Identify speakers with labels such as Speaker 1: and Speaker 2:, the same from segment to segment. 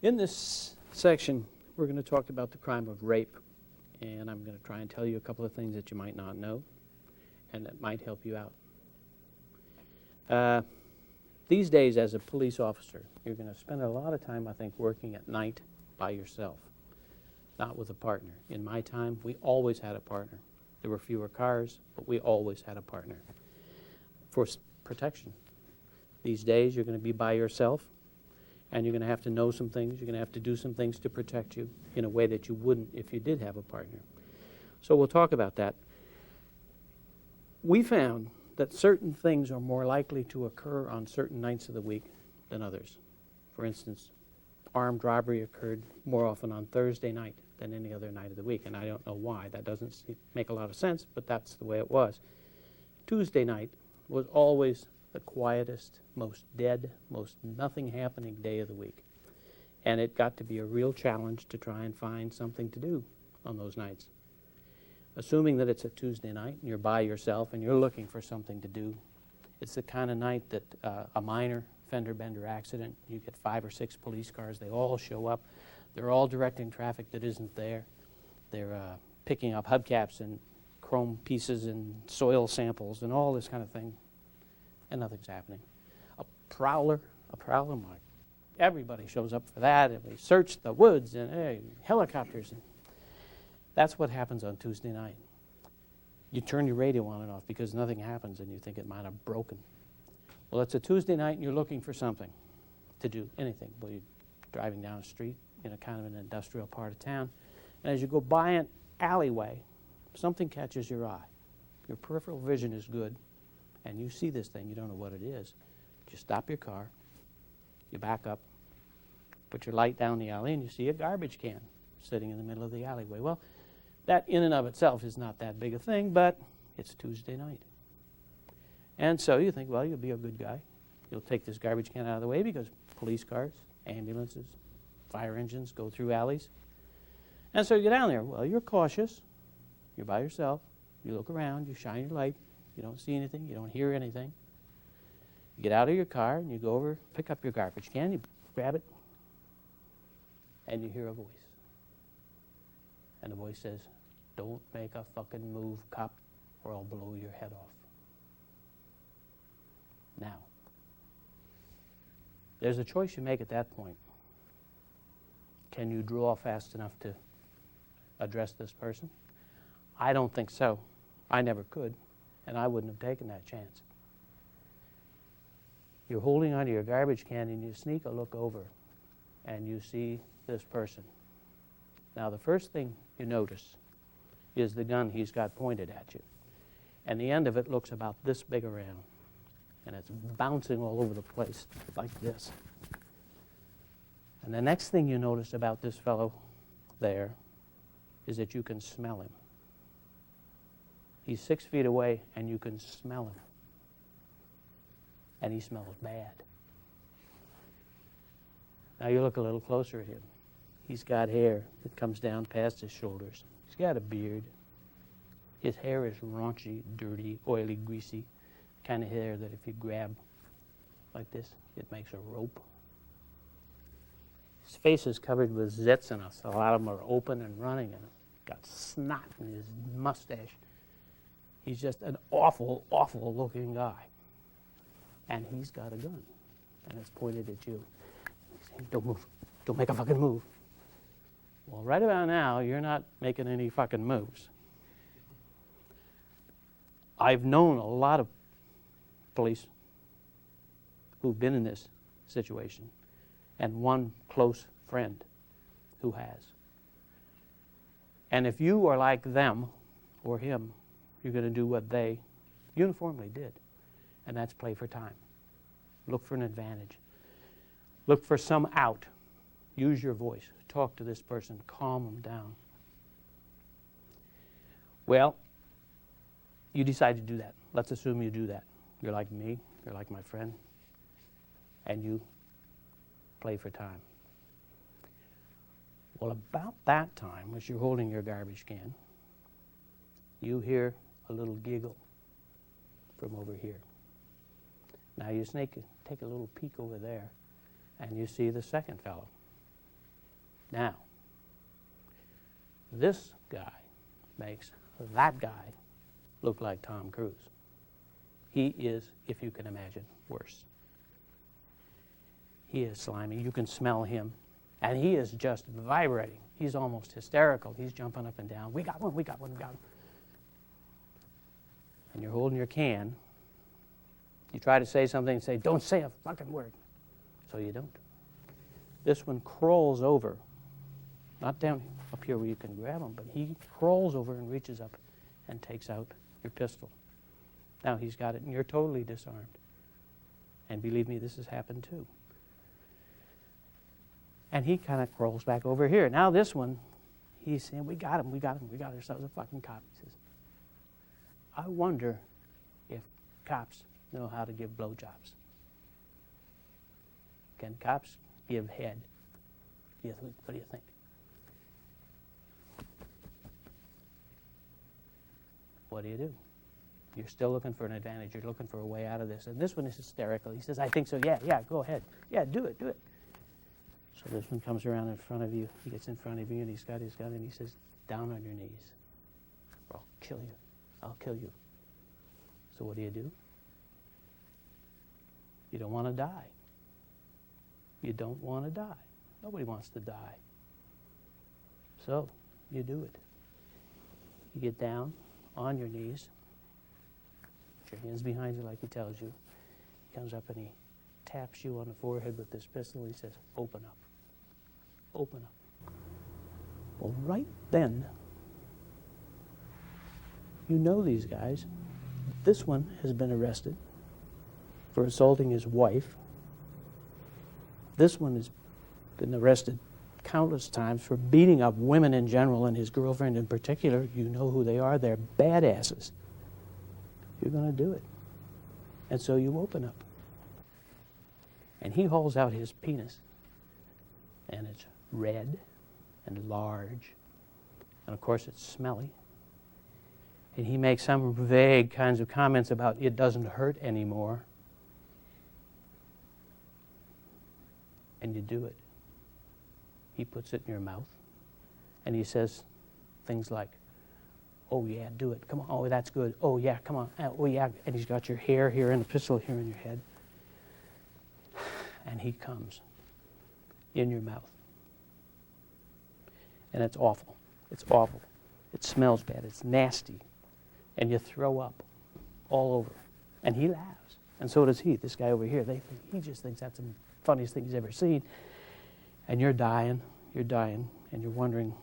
Speaker 1: In this section, we're going to talk about the crime of rape, and I'm going to try and tell you a couple of things that you might not know and that might help you out. These days, as a police officer, you're going to spend a lot of time, I think, working at night by yourself, not with a partner. In my time, we always had a partner. There were fewer cars, but we always had a partner for protection. These days, you're going to be by yourself, and you're going to have to know some things. You're going to have to do some things to protect you in a way that you wouldn't if you did have a partner. So we'll talk about that. We found that certain things are more likely to occur on certain nights of the week than others. For instance, armed robbery occurred more often on Thursday night than any other night of the week, and I don't know why. That doesn't make a lot of sense, but that's the way it was. Tuesday night was always the quietest, most dead, most nothing happening day of the week. And it got to be a real challenge to try and find something to do on those nights. Assuming that it's a Tuesday night and you're by yourself and you're looking for something to do, it's the kind of night that a minor fender-bender accident, you get 5 or 6 police cars, they all show up, they're all directing traffic that isn't there, they're picking up hubcaps and chrome pieces and soil samples and all this kind of thing, and nothing's happening. A prowler mark. Everybody shows up for that, and we search the woods and helicopters. And that's what happens on Tuesday night. You turn your radio on and off because nothing happens and you think it might have broken. Well, it's a Tuesday night and you're looking for something to do, anything. Well, you're driving down a street in a kind of an industrial part of town, and as you go by an alleyway, something catches your eye. Your peripheral vision is good, and you see this thing, you don't know what it is. You stop your car, you back up, put your light down the alley, and you see a garbage can sitting in the middle of the alleyway. Well, that in and of itself is not that big a thing, but it's Tuesday night. And so you think, well, you'll be a good guy. You'll take this garbage can out of the way because police cars, ambulances, fire engines go through alleys. And so you get down there. Well, you're cautious. You're by yourself. You look around. You shine your light. You don't see anything. You don't hear anything. You get out of your car and you go over, pick up your garbage can. You grab it, and you hear a voice. And the voice says, "Don't make a fucking move, cop, or I'll blow your head off." Now, there's a choice you make at that point. Can you draw fast enough to address this person? I don't think so. I never could, and I wouldn't have taken that chance. You're holding onto your garbage can and you sneak a look over and you see this person. Now, the first thing you notice is the gun he's got pointed at you. And the end of it looks about this big around. And it's bouncing all over the place like this. And the next thing you notice about this fellow there is that you can smell him. He's 6 feet away and you can smell him. And he smells bad. Now you look a little closer at him. He's got hair that comes down past his shoulders. He's got a beard. His hair is raunchy, dirty, oily, greasy, kind of hair that if you grab like this, it makes a rope. His face is covered with zits, and a lot of them are open and running, and got snot in his mustache. He's just an awful, awful looking guy. And he's got a gun, and it's pointed at you. He's saying, "Don't move. Don't make a fucking move." Well, right about now, you're not making any fucking moves. I've known a lot of police who've been in this situation, and one close friend who has. And if you are like them or him, you're going to do what they uniformly did, and that's play for time. Look for an advantage. Look for some out. Use your voice. Talk to this person. Calm them down. Well, you decide to do that. Let's assume you do that. You're like me. You're like my friend. And you play for time. Well, about that time, as you're holding your garbage can, you hear a little giggle from over here. Now you take a little peek over there, and you see the second fellow. Now, this guy makes that guy look like Tom Cruise. He is, if you can imagine, worse. He is slimy. You can smell him. And he is just vibrating. He's almost hysterical. He's jumping up and down. We got one, we got one, we got one. And you're holding your can. You try to say something and say, don't say a fucking word. So you don't. This one crawls over. Not down up here where you can grab him, but he crawls over and reaches up and takes out your pistol. Now he's got it and you're totally disarmed. And believe me, this has happened too. And he kind of crawls back over here. Now this one, he's saying, we got him, we got him, we got ourselves a fucking cop. He says, I wonder if cops know how to give blowjobs. Can cops give head? What do you think? What do? You're still looking for an advantage. You're looking for a way out of this. And this one is hysterical. He says, I think so. Yeah, go ahead. Yeah, do it. So this one comes around in front of you. He gets in front of you, and he's got his gun, and he says, down on your knees, or I'll kill you. I'll kill you. So what do? You don't want to die. You don't want to die. Nobody wants to die. So you do it. You get down on your knees, put your hands behind you like he tells you. He comes up and he taps you on the forehead with this pistol. He says, open up. Open up. Well, right then, you know these guys. This one has been arrested for assaulting his wife. This one has been arrested countless times for beating up women in general and his girlfriend in particular. You know who they are. They're badasses. You're going to do it. And so you open up. And he hauls out his penis. And it's red and large. And of course it's smelly. And he makes some vague kinds of comments about it doesn't hurt anymore. And you do it. He puts it in your mouth. And he says things like, oh yeah, do it. Come on. Oh, that's good. Oh yeah, come on. Oh yeah. And he's got your hair here and a pistol here in your head. And he comes in your mouth. And it's awful. It's awful. It smells bad. It's nasty. And you throw up all over. And he laughs. And so does he. This guy over here, he just thinks that's the funniest thing he's ever seen. And you're dying, and you're wondering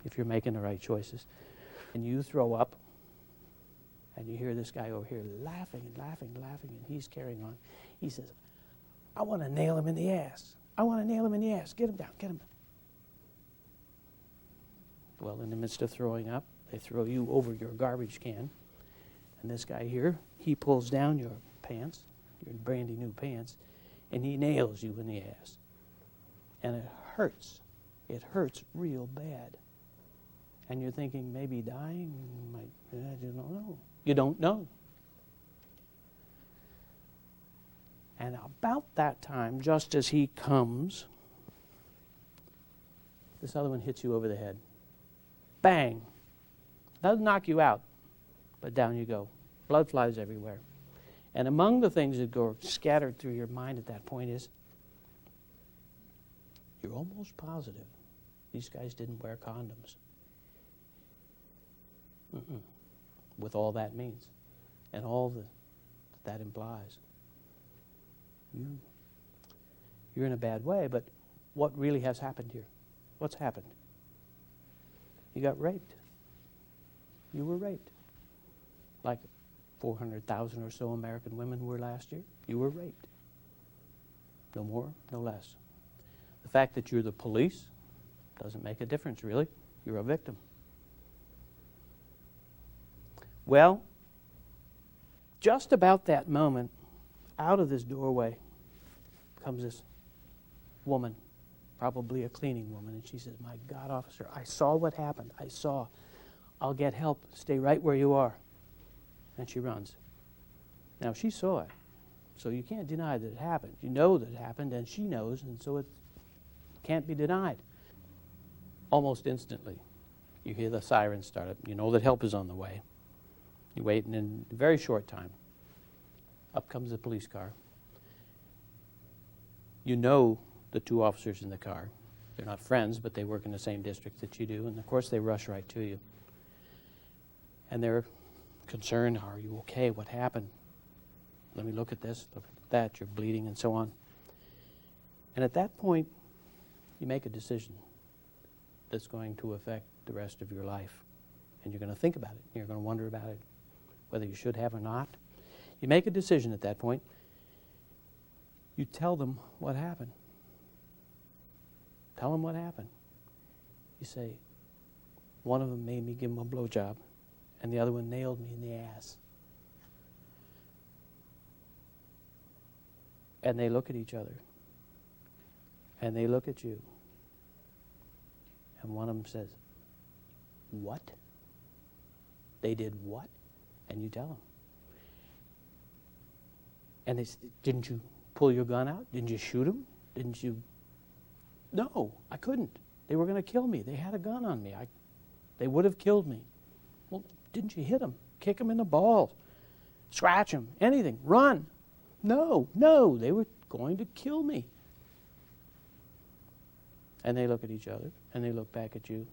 Speaker 1: if you're making the right choices. And you throw up, and you hear this guy over here laughing and laughing and laughing, and he's carrying on. He says, I want to nail him in the ass. I want to nail him in the ass. Get him down, get him down. Well, in the midst of throwing up, they throw you over your garbage can. And this guy here, he pulls down your pants, your brandy new pants, and he nails you in the ass. And it hurts. It hurts real bad. And you're thinking, maybe dying? I don't know. You don't know. And about that time, just as he comes, this other one hits you over the head. Bang! Doesn't knock you out, but down you go. Blood flies everywhere. And among the things that go scattered through your mind at that point is, you're almost positive these guys didn't wear condoms. With all that means and all that implies. You're in a bad way, but what really has happened here? What's happened? You got raped. You were raped. Like 400,000 or so American women were last year. You were raped. No more, no less. The fact that you're the police doesn't make a difference, really. You're a victim. Well, just about that moment, out of this doorway comes this woman, probably a cleaning woman, and she says, my God, officer, I saw what happened. I saw. I'll get help. Stay right where you are. And she runs. Now, she saw it, so you can't deny that it happened. You know that it happened, and she knows, and so it can't be denied. Almost instantly, you hear the sirens start up. You know that help is on the way. You wait, and in a very short time, up comes the police car. You know the two officers in the car. They're not friends, but they work in the same district that you do, and of course they rush right to you. And they're concerned, are you okay? What happened? Let me look at this, look at that, you're bleeding, and so on. And at that point, you make a decision that's going to affect the rest of your life. And you're going to think about it. You're going to wonder about it, whether you should have or not. You make a decision at that point. You tell them what happened. Tell them what happened. You say, one of them made me give him a blowjob, and the other one nailed me in the ass. And they look at each other. And they look at you. And one of them says, what? They did what? And you tell them. And they say, didn't you pull your gun out? Didn't you shoot him? Didn't you? No, I couldn't. They were going to kill me. They had a gun on me. They would have killed me. Well, didn't you hit him? Kick him in the balls. Scratch him. Anything. Run. No, they were going to kill me. And they look at each other, and they look back at you,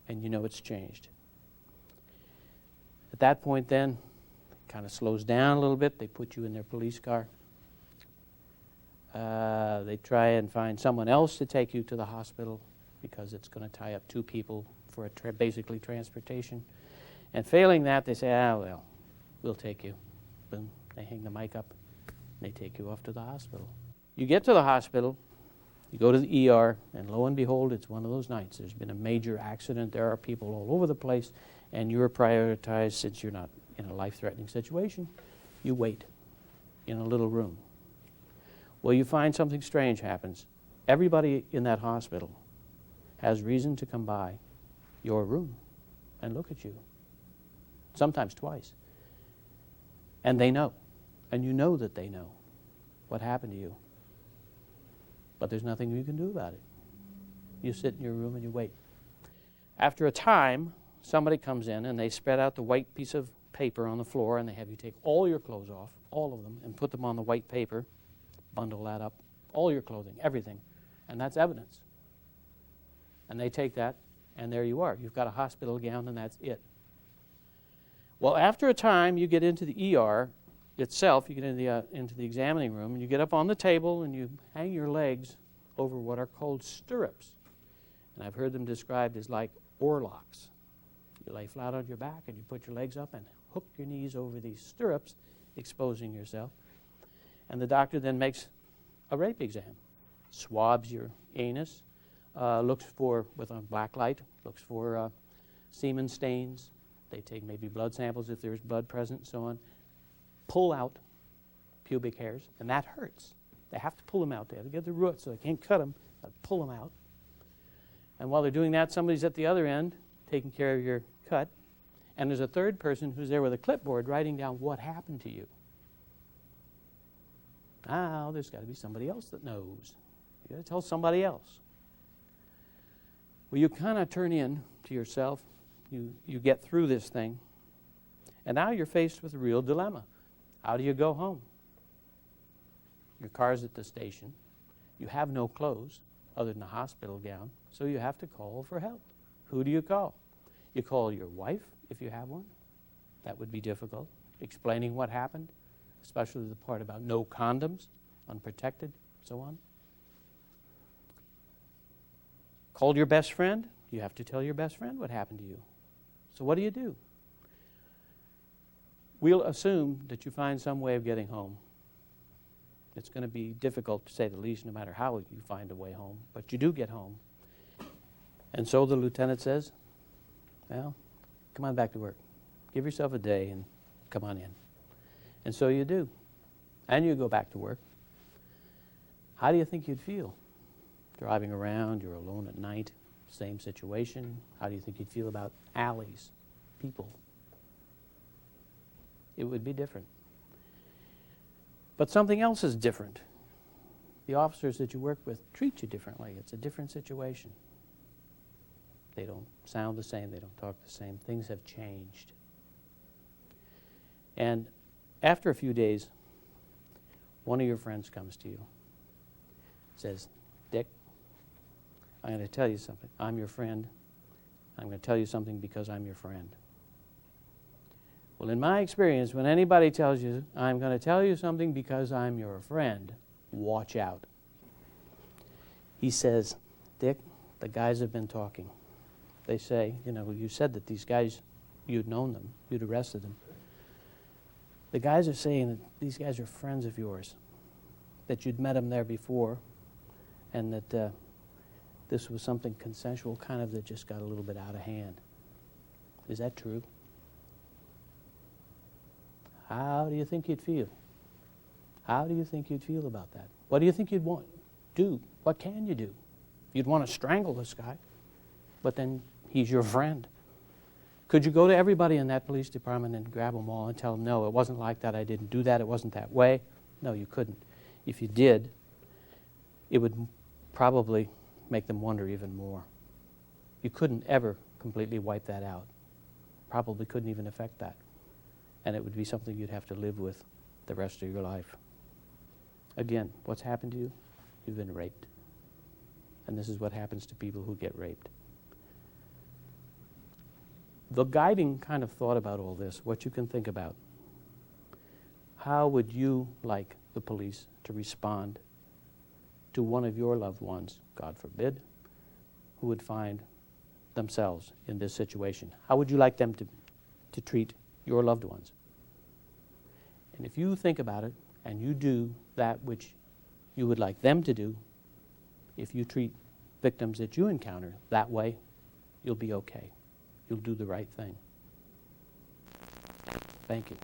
Speaker 1: and you know it's changed. At that point then, it kind of slows down a little bit. They put you in their police car. They try and find someone else to take you to the hospital because it's going to tie up two people for basically transportation. And failing that, they say, well, we'll take you. Boom. They hang the mic up, and they take you off to the hospital. You get to the hospital, you go to the ER, and lo and behold, it's one of those nights. There's been a major accident. There are people all over the place, and you're prioritized since you're not in a life-threatening situation. You wait in a little room. Well, you find something strange happens. Everybody in that hospital has reason to come by your room and look at you, sometimes twice. And they know, and you know that they know what happened to you. But there's nothing you can do about it. You sit in your room and you wait. After a time, somebody comes in and they spread out the white piece of paper on the floor, and they have you take all your clothes off, all of them, and put them on the white paper, bundle that up, all your clothing, everything, and that's evidence. And they take that, and there you are. You've got a hospital gown, and that's it. Well, after a time, you get into the ER itself, you get into the examining room, and you get up on the table, and you hang your legs over what are called stirrups. And I've heard them described as like oarlocks. You lay flat on your back, and you put your legs up and hook your knees over these stirrups, exposing yourself. And the doctor then makes a rape exam, swabs your anus, looks for, with a black light, looks for semen stains. They take maybe blood samples if there's blood present and so on. Pull out pubic hairs, and that hurts. They have to pull them out. They have to get the roots, so they can't cut them, but pull them out. And while they're doing that, somebody's at the other end taking care of your cut, and there's a third person who's there with a clipboard writing down what happened to you. Now, there's got to be somebody else that knows. You've got to tell somebody else. Well, you kind of turn in to yourself. You get through this thing. And now you're faced with a real dilemma. How do you go home? Your car's at the station. You have no clothes other than a hospital gown, so you have to call for help. Who do you call? You call your wife, if you have one. That would be difficult. Explaining what happened, especially the part about no condoms, unprotected, so on. Called your best friend. You have to tell your best friend what happened to you. So what do? We'll assume that you find some way of getting home. It's going to be difficult, to say the least, no matter how you find a way home. But you do get home. And so the lieutenant says, well, come on back to work. Give yourself a day and come on in. And so you do. And you go back to work. How do you think you'd feel? Driving around, you're alone at night, same situation. How do you think you'd feel about alleys, people? It would be different. But something else is different. the officers that you work with treat you differently. It's a different situation. They don't sound the same. They don't talk the same. Things have changed. And after a few days, one of your friends comes to you, says, Dick, I'm going to tell you something. I'm your friend. I'm going to tell you something because I'm your friend. Well, in my experience, when anybody tells you, I'm going to tell you something because I'm your friend, watch out. He says, Dick, the guys have been talking. They say, you said that these guys, you'd known them, you'd arrested them. The guys are saying that these guys are friends of yours, that you'd met them there before, and that this was something consensual, kind of that just got a little bit out of hand. Is that true? How do you think you'd feel? How do you think you'd feel about that? What do you think you'd want to do? What can you do? You'd want to strangle this guy, but then he's your friend. Could you go to everybody in that police department and grab them all and tell them, no, it wasn't like that, I didn't do that, it wasn't that way? No, you couldn't. If you did, it would probably make them wonder even more. You couldn't ever completely wipe that out. Probably couldn't even affect that. And it would be something you'd have to live with the rest of your life. Again, what's happened to you? You've been raped. And this is what happens to people who get raped. The guiding kind of thought about all this, what you can think about. How would you like the police to respond to one of your loved ones, God forbid, who would find themselves in this situation? How would you like them to treat your loved ones? And if you think about it and you do that which you would like them to do, if you treat victims that you encounter that way, you'll be okay. You'll do the right thing. Thank you.